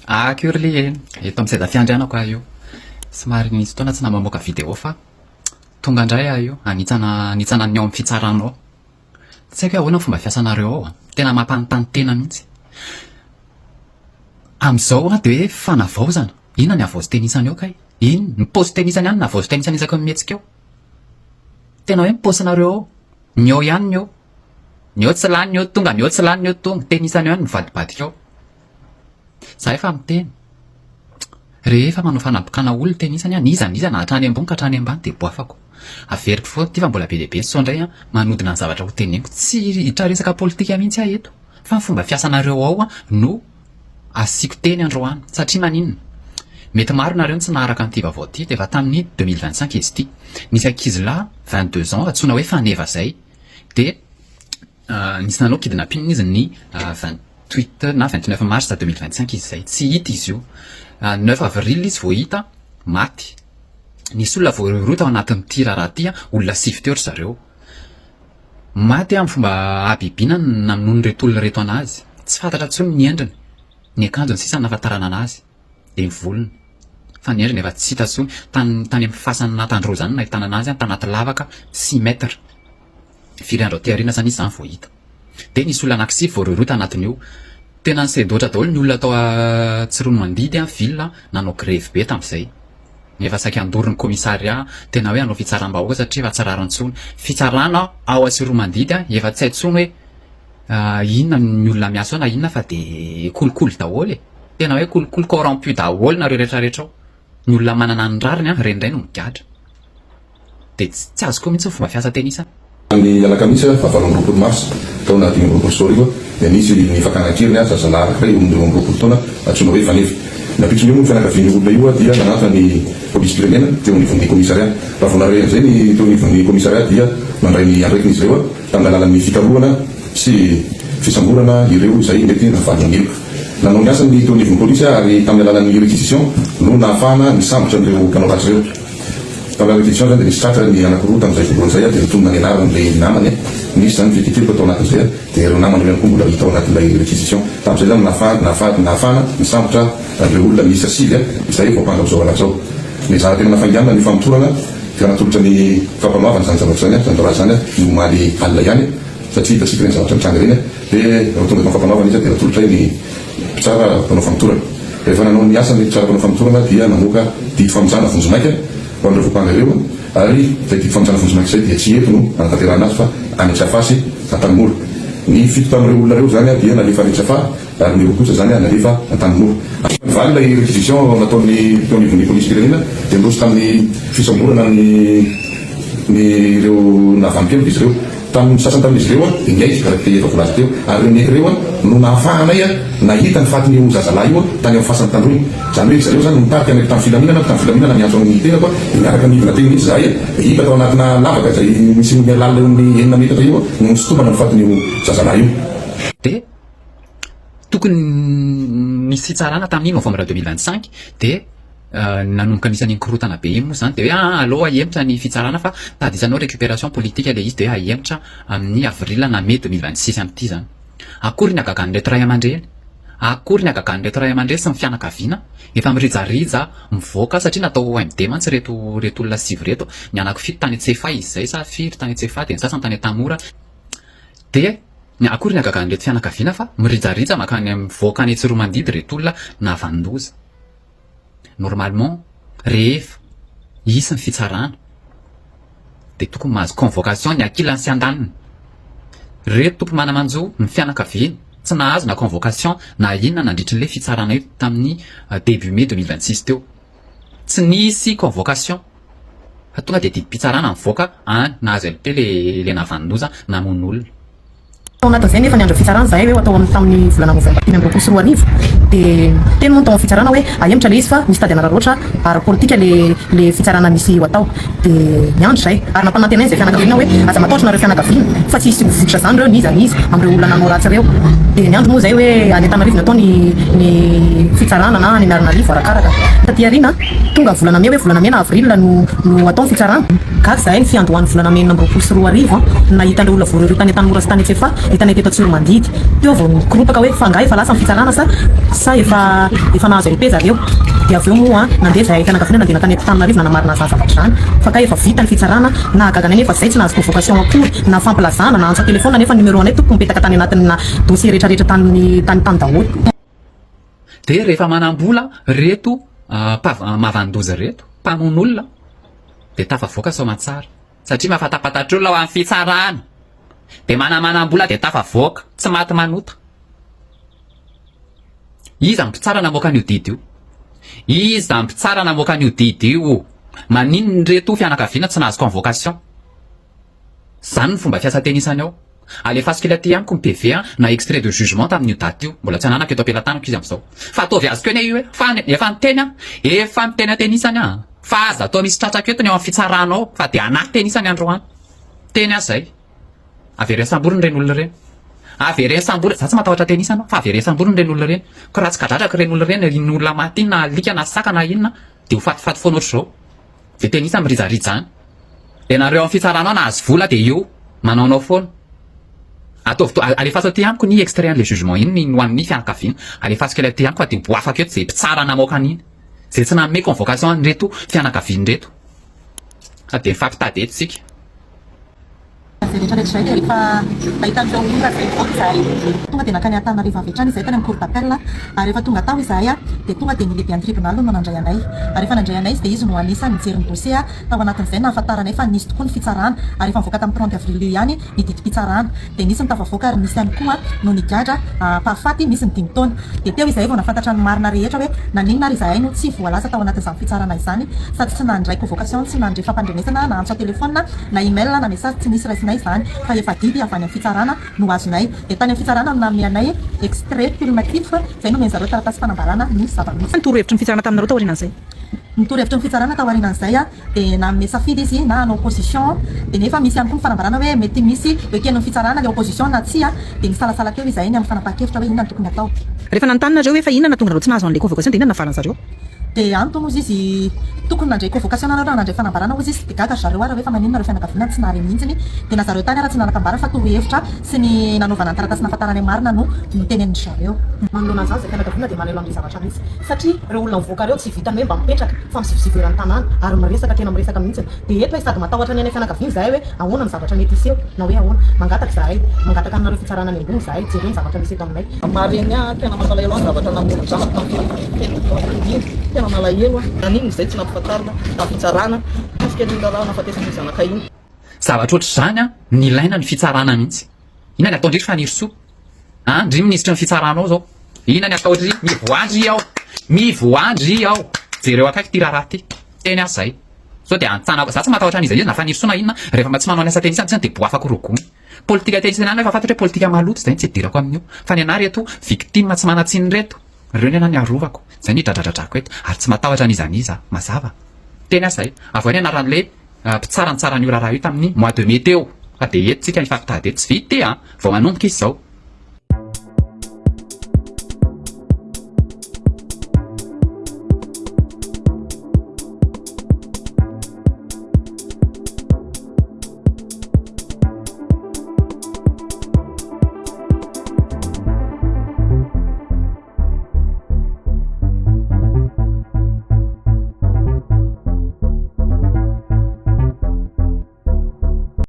Curly eto amin'ny seza fiandrianako aho io. Somary nisy fotoana tsy namamoaka vidéo fa tonga indray aho io hanitsana ny ao amin'ny fitsaranao. Tsy haiko hoe ahoana ny fomba fiasanareo ao. Tena mampanontany tena mihitsy. Amin'izao dia hoe fanavaozana. Inona ny havaozy-tenisany eo kay? Ino? Ny paosy tenisany ihany na havaozy tenisany isaky ny mihetsika eo? Tena hoe ny paosinareo ao. Ny eo ihany ny eo. Ny eo tsy lany, ny eo tonga, ny eo tsy lany, ny eo tonga. Tenisany ihany mivadibadika ao. Za efa miteny. Rehefa manao fanambokana olona tenisany ihany, iza na hatrany ambony ka hatrany ambany dia boafako. Averiko foana ty fa mbola be dia be so indray manodina ny zavatra ho teneniko. Tsy hiditra resaka politika mihitsy aho eto. Fa ny fomba fiasanareo ao no asiako teny androany. Satria maninona? Mety maro nareo tsy naharaka an'ity vaovao ity dia efa tamin'ny 2025 izy ity. Nisy ankizy lahy 22 ans antsoina hoe Faneva zay. Dia nisy nanao kidnapping izy ny 28 na 29 mars 2025 izy zay. Tsy hita izy io. 9 avril izy vao hita maty. Nisy olona vao rota ao anatin'ity raharaha ity olona 7 teo ry zareo. Maty amin'ny fomba habibiana namono reto olona reto anazy. Tsy fantatra intsony ny endriny. Ny akanjony sisa nafantarana anazy. Dia ny volony. Fa ny endriny efa tsy hita intsony. Tany amin'ny fasana Natandro zany nahitana anazy tanaty lavaka 6 mètres. Firy andro aty aoriana zany izy zany vao hita. Dia nisy olona anankisivy vao rota anatin'io. Tena nisedoatra daholo ny olona atao Tsirono Mandidy ville nanao grève be tamin'izay. Efa saika andorin'ny komisaria tena hoe hanao fitsaram-bahoaka satria efa tsy rarintsony. Fitsarana ao Tsirono Mandidy efa tsy haintsony hoe inona ny olona miasa ao na inona fa dia kolikoly daholo e. Tena hoe kolikoly corrompu daholo nareo rehetrarehetra ao. Ny olona manana ny rariny renindray no migatra. Dia tsy azoko mihitsy ny fomba fiasa tenisa. Ny alakamisy fahavalo roapolo mars taona 2024 dia nisy ny fakanankiriny zazalahy anankiray eo amin'ny 20 taona antsoina hoe Faneva. Napitson' io moa ny fianakavian'io olona io dia nanantona ny polisy firenena teo anivon'ny komisaria. Raha vao nareo an'izay ny teo anivon'ny komisaria dia mandray ny andraikin'izy ireo tamin'ny alalan'ny fikarohana sy fisamborana ireo izay mety navalon'olombelona. Nanao ny asany teo anivon'ny polisy ary tamin'ny alalan'ny réquisition no nahafahana ny sambotra ireo mpanao ratsy ireo. Tamin'ny réquisition zany dia nisy tratra ny anankiroa tamin'izay voalohan'izay dia nitonona ny anaran'ilay namany. Nisy zany fititiko atao anatin'izay dia ireo namany ihany koa mbola hita ao anatin'ilay réquisition. Tamin'izay zany nahafahana ny sambotra ireo olona miisa 6 izay vao mpandao zao anazy zao. Ny zara tena nafainganana ny famotorana dia natolotra ny fampanoavana zany zavatra zany zany raha zany no omaly alina ihany satria hitasika ireny zavatra mitranga ireny dia raha tonga tao fampanoavana izy dia natolotra ny mpitsara mpanao famotorana. Rehefa nanao ny asany mpitsara mpanao famotorana dia namoaka didy famonjana vonjomaika ho an'ireo voapanga ireo ary izay didy famonjana vonjomaika izay dia tsy eto no anatanterahana azy fa any Antsafasy Antanimoro. Ny fito tamin'ireo olona ireo zany dia nalefa any Antsafa ary ny roa kosa zany nalefa Antanimoro. Valy ilay réquisition nataon'ny teo anivon'ny polisy firenena dia ndosy tamin'ny fisamborana ny ireo navampelo izy ireo. Tamin'ny sasany tamin'izy ireo dia niaiky karaha efa volaza teo ary ireo niaiky ireo no nahafahanay nahita ny fatin'io zazalahy io tany amin'ny fasany tandroy. Zany hoe zareo zany nitarika anay tamin'ny filaminana miantso amin'ny tenako dia miaraka nivona teny izy zahay hita tao anatina lavaka izay misy mialala ny 9 metatra io no nisotomana ny fatin'io zazalahy io. Dia tokony nisy fitsarana tamin'iny novembre 2025 dia nanomboka nisy korotana be iny moa zany dia hoe aloha ahemitra ny fitsarana fa tadisanao récupération politique ilay izy dia ahemitra amin'ny avril na mai 2026 amin'ity zany. Akory ny agagan'reto ray aman-dreny? Akory ny agagan'reto ray aman-dreny sy ny fianakaviana efa mirijarija mivoaka satria natao AMD mantsy reto olona 7 reto. Ny anako fito tany Antsefa izy zay sa firy tany Antsefa dia ny sasany tany Antamora. Dia ny akory ny agagan'reto fianakaviana fa mirijarija makany mivoaka any Tsirono Mandidy reto olona navandoza. Normalement rehefa isy ny fitsarana dia tokony mahazo convocation ny ankilany sy andaniny. Reto tompo manamanjo ny fianakaviana tsy nahazo na convocation na inona nandritra n'ilay fitsarana io tamin'ny début mai 2026 teo. Tsy nisy convocation fa tonga dia didim-pitsarana mivoaka nahazo LP le navandoza namono olona. Tao anatin'izay nefa ny andro fitsarana zahay hoe atao tamin'ny volana novembre 2024 dia teny moa tao amin'ny fitsarana hoe ahemitra le izy fa misy tady anararoatra ara politika le fitsarana misy ho atao dia niandro zay ary nampanantenay izay fianakaviana hoe aza matahotra nareo fianakaviana fa tsy hisy vovotra zany reo niza amin'ireo olona nanao ratsy ireo dia ny andro moa zay hoe any Antananarivo natao ny fitsarana na any Antananarivo arakaraka taty aoriana tonga volana may hoe volana may na avril no atao ny fitsarana gaga zahay ny fiandohan'ny volana may 24 nahitandreo olona voareo tany Tanora sy tany Efa hitanay teto Tsoromandidy teo vao nikorompaka hoe fa ngahy efa lasa ny fitsarana sa efa nahazo RP zareo dia avy eo moa nandeha zahay fianakaviana nandeha tany Antananarivo nanamarina zany zavatra zany fa ka efa vita ny fitsarana na gaga nefa zay tsy nahazo convocation akory na fampilazana na antso telefona nefa numéro anay tokony mipetaka tany anatin'ny dossier rehetrarehetra tany daholo dia rehefa manam-bola reto mavandoza reto mpamon'olona dia tafavoaka soamantsara satria mafatapatatra olona ho amin'ny fitsarana dia manamanam-bola dia tafavoaka tsy maty manota iza mpitsara namoaka an'io didy io iza mpitsara namoaka an'io didy io maninony reto fianakaviana tsy nahazo convocation zany ny fomba fiasa tenisany ao alefasika ila ty amiko ny PV na extrait de jugement tamin'io daty io mbola tsy ananako eto ampelantanako izy am'izao fa ataovy azy keo ne io hoe efa miteny efa miteny tenisany fa aza atao misy tratraka eto ny ao amin'ny fitsaranao fa dia anaty tenisany androany teny azy zay avereny samborony reny olona reny avereny samborony za tsy matahotra tenisany fa avereny samborony reny olona reny ko raha tsy kadratraka reny olona reny iny olona maty na alika na saka na inona dia ho fatifaty foana ohatr' zao dia tenisa mirizariza zany dia nareo amin'ny fitsaranao na azy vola dia io manaonao foana alefasa ty amiko ny extrait an'le jugement iny ny hoan'ny fianakaviana alefasika ilay ty amiko fa dia boafaka eto zay mpitsara namoaka an'iny zay tsy nanome convocation an'reto fianakaviany reto fa dia mifampitady eto sika rehetrarehetra zay rehefa mahitany zao olona zay voaka zahay tonga dia nakany Antananarivo avy hatrany zahay tany amin'ny cour d'appel ary rehefa tonga tao izahay dia tonga dia ny lehibe any tribunal no nandray anay ary rehefa nandray anay izy dia izy no anisany nijery ny dossier tao anatin'izay nahafantaranay fa nisy tokoa ny fitsarana ary rehefa nivoaka tamin'ny 30 avril io ihany ny didim-pitsarana dia nisy ny tafavoaka ary nisy ihany koa no nigadra pahafaty misy ny 5 taona dia teo izahay vao nafantatra ny marina rehetra hoe naninona ary izahay no tsy voalaza tao anatin'izany fitsarana izany sady tsy nandray convocation tsy nandray fampandrenesana na antso telefona na email na message tsy nisy raisinay zany fa efa didy avy any amin'ny fitsarana no azonay dia tany amin'ny fitsarana no nanome anay extrait filmatif zay no meny zareo taratasy fanambarana ny zava-misy nitoro-hevitra ny fitsarana taminareo tao aorianan'izay nitoro-hevitra ny fitsarana tao aorianan'izay dia nanome safidy izy na en opposition dia nefa misy ihany koa ny fanambarana hoe mety misy eken'ny fitsarana le opposition na tsy dia misalasalaka eo izahay ny amin'ny fanapahan-kevitra hoe inona no tokony atao rehefa nanontany hoe fa inona natonga nareo tsy nahazo an'le convocation dia inona navarana zareo dia antony ozy izy tokony nandray convocation nareo raha nandray fanambarana ozy izy dia gaga zareo ary hoe fa maninona reo fianakaviana tsy nahare mihitsiny dia na zareo tany ara tsy nanakambara fa toro-hevitra sy ny nanaovana ny taratasy nahafantarany marina no nitenen'ny zareo manoloana an'izany zay fianakaviana dia manelo amin'ny zavatra mihitsy satria reo olona mivoaka reo tsy vitany hoe mba mipetraka fa misivosiveran'ny tanàna ary miresaka tena miresaka mihitsiny dia eto hoe sady matahotra ny anay fianakaviana zahay hoe ahoana ny zavatra mety iseho na hoe ahoana mangataka zahay mangataka aminareo fitsarana ny ambony zahay jereo ny zavatra misy eto aminay mareny tena mampalahelo ny zavatra namono zanaka tena malahelo aniny zay tsy nampafantarina fitsarana afika ny lalao nafatesany zanaka iny zavatra ohatr' zany ny ilaina ny fitsarana mihitsy ina ny atao ndritry fa nirosoa ndry ministra ny fitsaranao zao ina ny atao dry mivoandry ao jereo akaiky ty raharaha ty teny azy zay so dia antsanako za tsy matahotra an'izy izy na fa nirosoana inona rehefa mba tsy manao ny asa tenisany zany dia boafako rogony politika tenisany any efa fantatra hoe politika maloto zay tsy hidirako amin'io fa ny anary reto victime tsy manatsiny reto reo ny ana ny arovako zay ny dradradradrako eto ary tsy matahotra an'izaniza mazava teny azy zay avoany anaran'le mpitsara ny tsaran'io raharaha io tamin'ny mois de mai teo fa dia eto tsika nifampitady eto tsy vity vao manomboka izy zao